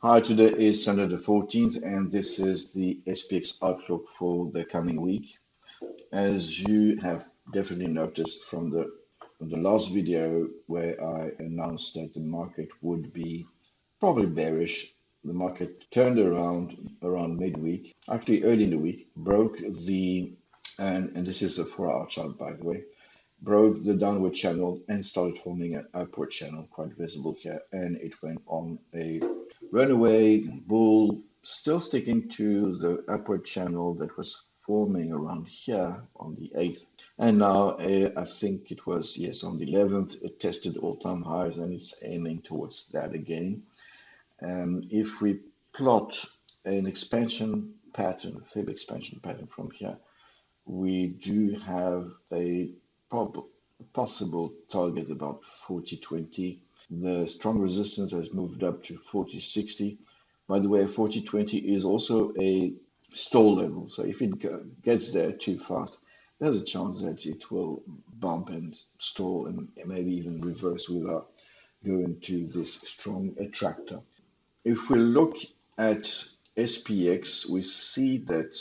Hi, today is Sunday the 14th, and this is the SPX outlook for the coming week. As you have definitely noticed from the last video where I announced that the market would be probably bearish, the market turned around midweek, actually early in the week, broke and this is a 4-hour chart by the way, broke the downward channel and started forming an upward channel, quite visible here, and it went on a runaway bull, still sticking to the upward channel that was forming around here on the 8th. And now I think it was, yes, on the 11th, it tested all-time highs and it's aiming towards that again. If we plot an expansion pattern, a fib expansion pattern from here, we do have a possible target about 40.20. The strong resistance has moved up to 40.60. By the way, 40.20 is also a stall level. So if it gets there too fast, there's a chance that it will bump and stall and maybe even reverse without going to this strong attractor. If we look at SPX, we see that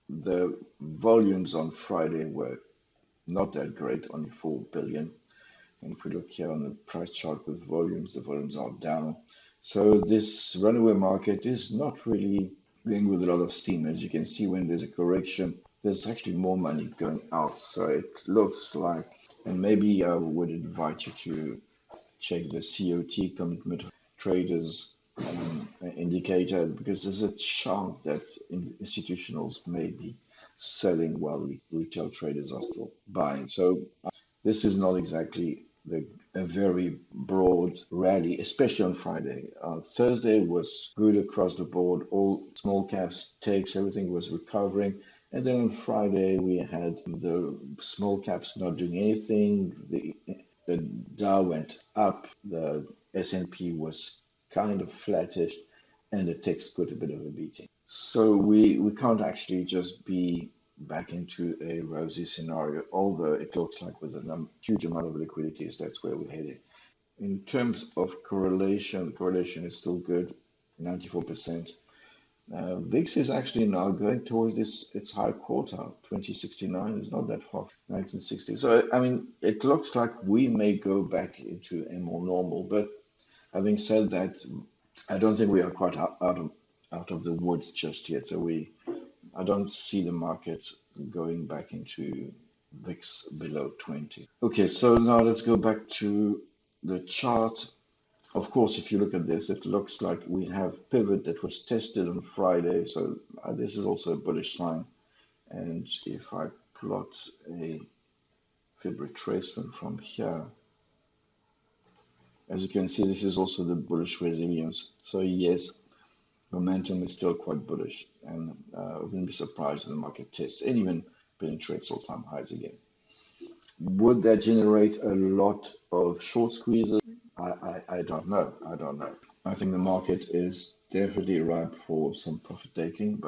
the volumes on Friday were not that great, only 4 billion. And if we look here on the price chart with volumes, the volumes are down. So this runaway market is not really going with a lot of steam. As you can see, when there's a correction, there's actually more money going out. So it looks like, and maybe I would invite you to check the COT, commitment traders indicator, because there's a chance that institutionals may be selling while retail traders are still buying. So this is not exactly a very broad rally, especially on Friday. Thursday was good across the board. All small caps, takes, everything was recovering. And then on Friday, we had the small caps not doing anything. The Dow went up. The S&P was kind of flattish, and the techs got a bit of a beating. So we can't actually just be back into a rosy scenario, although it looks like with a huge amount of liquidities, that's where we're headed. In terms of correlation, the correlation is still good, 94%. VIX is actually now going towards its high quartile, 2069 is not that far, 1960. So, I mean, it looks like we may go back into a more normal, but having said that, I don't think we are quite out of the woods just yet. So I don't see the market going back into VIX below 20. Okay, so now let's go back to the chart. Of course, if you look at this, it looks like we have pivot that was tested on Friday. So this is also a bullish sign. And if I plot a fib retracement from here, as you can see, this is also the bullish resilience. So yes, momentum is still quite bullish, and I wouldn't be surprised if the market tests and even penetrates all-time highs again. Would that generate a lot of short squeezes? I don't know. I don't know. I think the market is definitely ripe for some profit taking,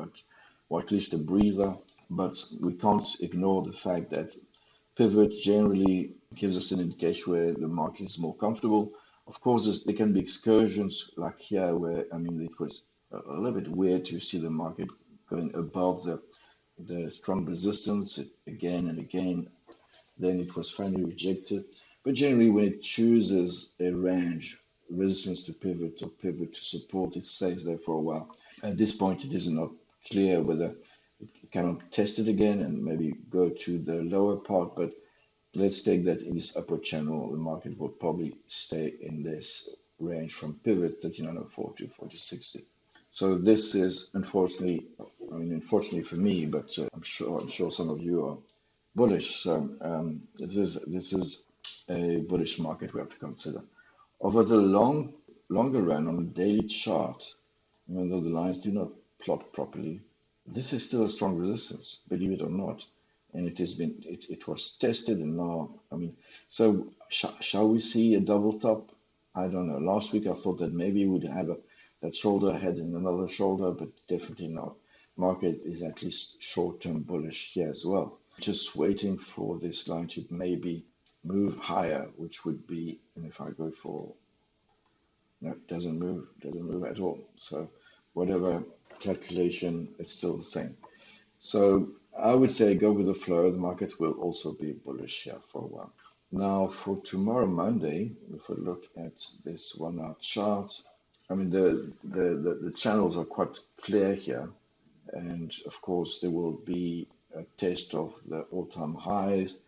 or at least a breather. But we can't ignore the fact that pivot generally gives us an indication where the market is more comfortable. Of course, there can be excursions like here, where I mean it was a little bit weird to see the market going above the strong resistance again and again. Then it was finally rejected. But generally, when it chooses a range, resistance to pivot or pivot to support, it stays there for a while. At this point, it is not clear whether it cannot test it again and maybe go to the lower part. But let's take that in this upward channel, the market will probably stay in this range from pivot 3904 to 4060. So this is unfortunately for me, but I'm sure some of you are bullish. So this is a bullish market we have to consider. Over the longer run on the daily chart, even though the lines do not plot properly, this is still a strong resistance, believe it or not. And it was tested, and now so shall we see a double top? I don't know. Last week I thought that maybe we'd have that shoulder ahead and another shoulder, but definitely not. Market is at least short-term bullish here as well. Just waiting for this line to maybe move higher, which would be, and if I go for No, it doesn't move at all. So whatever calculation, it's still the same. So I would say go with the flow. The market will also be bullish here for a while. Now for tomorrow, Monday, if we look at this 1 hour chart, I mean the channels are quite clear here, and of course there will be a test of the all-time highs.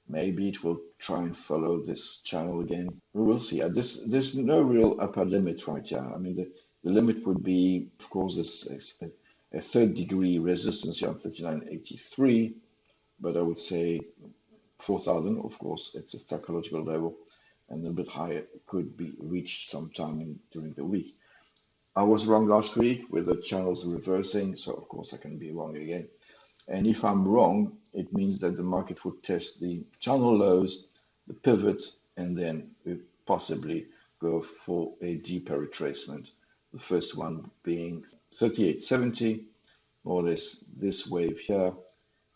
Maybe it will try and follow this channel again. We will see. There's no real upper limit right here. I mean, the limit would be, of course, a third degree resistance here on 39.83, but I would say 4,000, of course, it's a psychological level, and a little bit higher could be reached sometime during the week. I was wrong last week with the channels reversing, so of course I can be wrong again. And if I'm wrong, it means that the market would test the channel lows, the pivot, and then we possibly go for a deeper retracement. The first one being 38.70, more or less this wave here,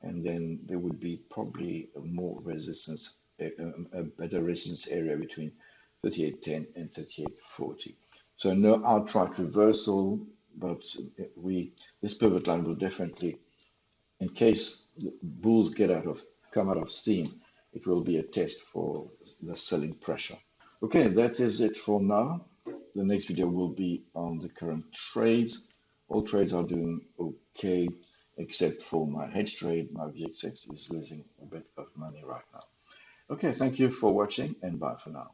and then there would be probably a more resistance, a better resistance area between 38.10 and 38.40. So no outright reversal, but this pivot line will definitely, in case the bulls come out of steam, it will be a test for the selling pressure. Okay, that is it for now. The next video will be on the current trades. All trades are doing okay, except for my hedge trade. My VXX is losing a bit of money right now. Okay, thank you for watching, and bye for now.